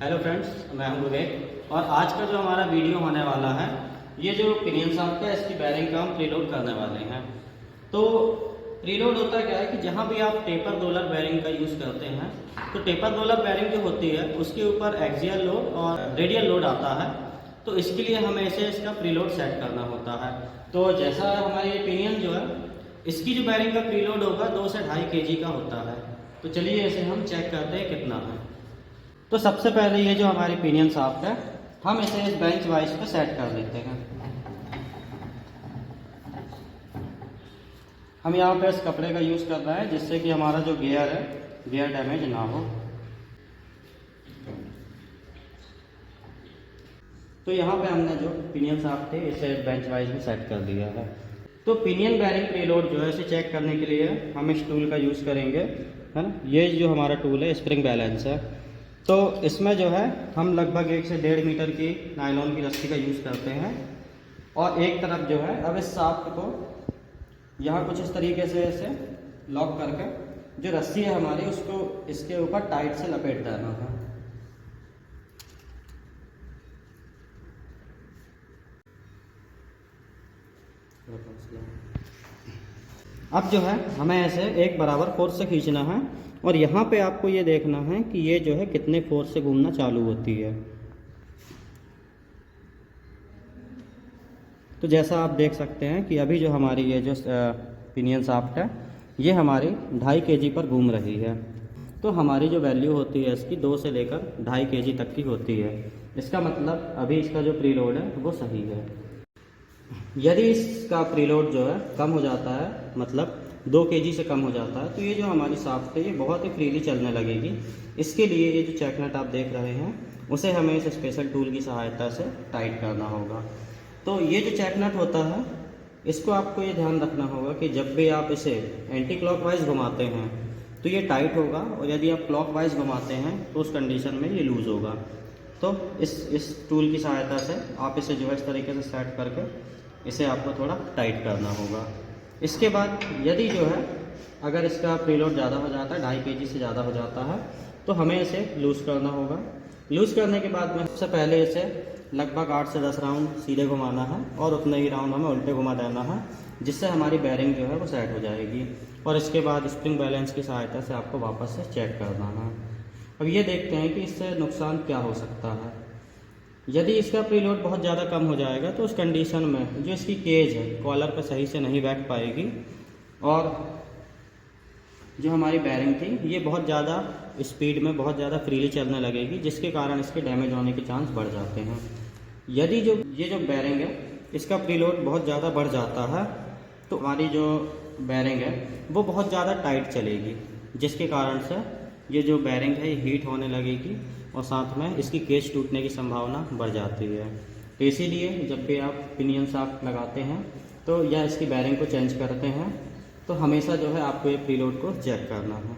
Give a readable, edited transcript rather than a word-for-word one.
Hello friends, मैं हूं विवेक और आज का जो हमारा वीडियो होने वाला है, ये जो पिनियन शाफ्ट है इसकी बेरिंग का हम प्रीलोड करने वाले हैं। तो प्रीलोड होता क्या है कि जहां भी आप टेपर रोलर बेरिंग का यूज़ करते हैं तो टेपर रोलर बेरिंग जो होती है उसके ऊपर एक्सियल लोड और रेडियल लोड आता है। तो इसके लिए हमें इसे इसका प्रीलोड सेट करना होता है। तो जैसा हमारे ये पिनियन जो है, इसकी जो बेरिंग का प्रीलोड होगा 2 से 2.5 kg का होता है। तो चलिए इसे हम चेक करते हैं कितना है। तो सबसे पहले ये जो हमारी पिनियन शाफ्ट है, हम इसे इस बेंच वाइज पे सेट कर लेते हैं। हम यहाँ पे इस कपड़े का यूज़ कर रहे हैं जिससे कि हमारा जो गियर है, गियर डैमेज ना हो। तो यहाँ पे हमने जो पिनियन शाफ्ट है इसे बेंच वाइज में सेट कर दिया है। तो पिनियन बेरिंग प्रीलोड जो है इसे चेक करने के लिए हम इस टूल का यूज़ करेंगे, है ना। ये जो हमारा टूल है स्प्रिंग बैलेंस है। तो इसमें जो है हम लगभग 1 से 1.5 मीटर की नायलॉन की रस्सी का यूज़ करते हैं। और एक तरफ जो है, अब इस शाफ्ट को यहाँ कुछ इस तरीके से इसे लॉक करके जो रस्सी है हमारी उसको इसके ऊपर टाइट से लपेट देना है। अब जो है हमें ऐसे एक बराबर फोर्स से खींचना है और यहाँ पे आपको ये देखना है कि ये जो है कितने फोर्स से घूमना चालू होती है। तो जैसा आप देख सकते हैं कि अभी जो हमारी ये जो पिनियन शाफ्ट है ये हमारी 2.5 kg पर घूम रही है। तो हमारी जो वैल्यू होती है इसकी 2 से लेकर 2.5 kg तक की होती है। इसका मतलब अभी इसका जो प्रीलोड है वो सही है। यदि इसका प्रीलोड जो है कम हो जाता है, मतलब 2 kg से कम हो जाता है, तो ये जो हमारी शाफ्ट है ये बहुत ही फ्रीली चलने लगेगी। इसके लिए ये जो चेक नट आप देख रहे हैं उसे हमें इस स्पेशल टूल की सहायता से टाइट करना होगा। तो ये जो चेक नट होता है इसको आपको ये ध्यान रखना होगा कि जब भी आप इसे एंटी क्लॉकवाइज घुमाते हैं तो ये टाइट होगा और यदि आप क्लॉकवाइज घुमाते हैं तो उस कंडीशन में ये लूज़ होगा। तो इस टूल की सहायता से आप इसे जो है इस तरीके से सेट करके इसे आपको थोड़ा टाइट करना होगा। इसके बाद यदि जो है अगर इसका प्रीलोड ज़्यादा हो जाता है, 2.5 kg से ज़्यादा हो जाता है, तो हमें इसे लूज़ करना होगा। लूज़ करने के बाद में सबसे पहले इसे लगभग 8 से 10 राउंड सीधे घुमाना है और उतने ही राउंड हमें उल्टे घुमा देना है, जिससे हमारी बेरिंग जो है वो सेट हो जाएगी। और इसके बाद स्प्रिंग बैलेंस की सहायता से आपको वापस से चेक करना है। अब ये देखते हैं कि इससे नुकसान क्या हो सकता है। यदि इसका प्रीलोड बहुत ज़्यादा कम हो जाएगा तो उस कंडीशन में जो इसकी केज है कॉलर पर सही से नहीं बैठ पाएगी और जो हमारी बेरिंग थी ये बहुत ज़्यादा स्पीड में बहुत ज़्यादा फ्रीली चलने लगेगी, जिसके कारण इसके डैमेज होने के चांस बढ़ जाते हैं। यदि ये जो बेरिंग है इसका प्रीलोड बहुत ज़्यादा बढ़ जाता है तो हमारी जो बेरिंग है वो बहुत ज़्यादा टाइट चलेगी, जिसके कारण से ये जो बेरिंग है ये हीट होने लगेगी और साथ में इसकी केज टूटने की संभावना बढ़ जाती है। तो इसीलिए जब भी आप पिनियन शाफ्ट लगाते हैं तो या इसकी बेरिंग को चेंज करते हैं तो हमेशा जो है आपको ये प्रीलोड को चेक करना है।